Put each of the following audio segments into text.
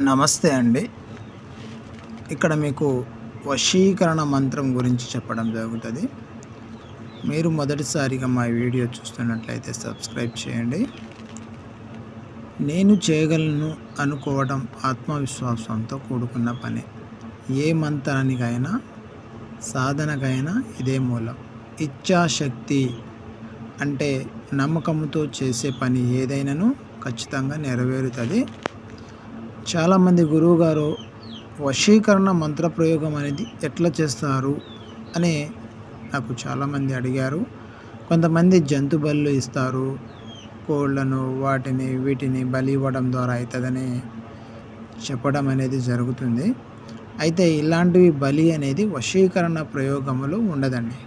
నమస్తే అండి. ఇక్కడ మీకు వశీకరణ మంత్రం గురించి చెప్పడం జరుగుతుంది. మీరు మొదటిసారిగా మా వీడియో చూస్తున్నట్లయితే సబ్స్క్రైబ్ చేయండి. నేను చేయగలను అనుకోవడం ఆత్మవిశ్వాసంతో కూడుకున్న పని. ఏ మంత్రానికైనా సాధనకైనా ఇదే మూలం. ఇచ్ఛాశక్తి అంటే నమ్మకంతో చేసే పని ఏదైనాను ఖచ్చితంగా నెరవేరుతుంది. చాలామంది గురువుగారు వశీకరణ మంత్ర ప్రయోగం అనేది ఎట్లా చేస్తారు అని నాకు చాలామంది అడిగారు. కొంతమంది జంతు బలులు ఇస్తారు, కోళ్ళను వీటిని బలి ఇవ్వడం ద్వారా అవుతుందని చెప్పడం అనేది జరుగుతుంది. అయితే ఇలాంటివి బలి అనేది వశీకరణ ప్రయోగములు ఉండదండి.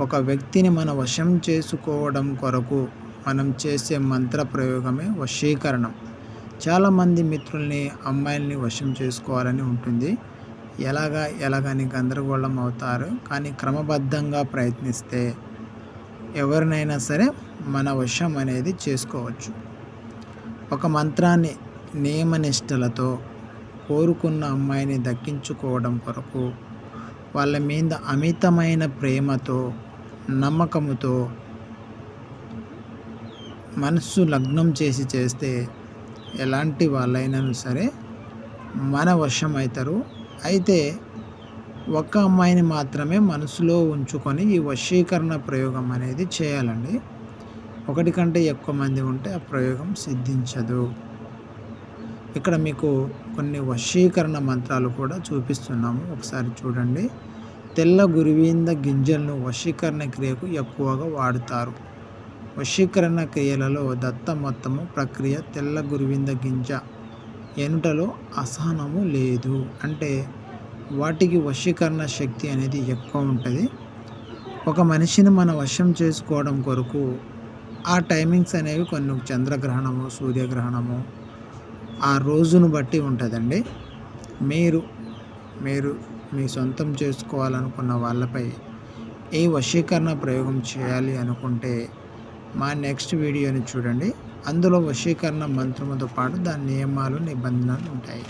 ఒక వ్యక్తిని మన వశం చేసుకోవడం కొరకు మనం చేసే మంత్ర ప్రయోగమే వశీకరణం. చాలామంది మిత్రుల్ని, అమ్మాయిల్ని వశం చేసుకోవాలని ఉంటుంది. ఎలాగని గందరగోళం అవుతారు. కానీ క్రమబద్ధంగా ప్రయత్నిస్తే ఎవరినైనా సరే మన వశం అనేది చేసుకోవచ్చు. ఒక మంత్రాన్ని నియమనిష్టలతో కోరుకున్న అమ్మాయిని దక్కించుకోవడం కొరకు వాళ్ళ మీద అమితమైన ప్రేమతో, నమ్మకముతో మనస్సు లగ్నం చేస్తే ఎలాంటి వాళ్ళైనా సరే మన వశం అవుతారు. అయితే ఒక్క అమ్మాయిని మాత్రమే మనసులో ఉంచుకొని ఈ వశీకరణ ప్రయోగం అనేది చేయాలండి. ఒకటి కంటే ఎక్కువ మంది ఉంటే ఆ ప్రయోగం సిద్ధించదు. ఇక్కడ మీకు కొన్ని వశీకరణ మంత్రాలు కూడా చూపిస్తున్నాము, ఒకసారి చూడండి. తెల్ల గురువింద గింజలను వశీకరణ క్రియకు ఎక్కువగా వాడుతారు. వశీకరణ క్రియలలో మొత్తము ప్రక్రియ తెల్ల గురువింద గింజ ఎనుటలో అసహనము లేదు. అంటే వాటికి వశీకరణ శక్తి అనేది ఎక్కువ ఉంటుంది. ఒక మనిషిని మన వశం చేసుకోవడం కొరకు ఆ టైమింగ్స్ అనేవి కొన్ని చంద్రగ్రహణము, సూర్యగ్రహణము ఆ రోజును బట్టి ఉంటుందండి. మీరు మీ సొంతం చేసుకోవాలనుకున్న వాళ్ళపై ఈ వశీకరణ ప్రయోగం చేయాలి అనుకుంటే మా నెక్స్ట్ వీడియోని చూడండి. అందులో వశీకరణ మంత్రముతో పాటు దాని నియమాలు, నిబంధనలు ఉంటాయి.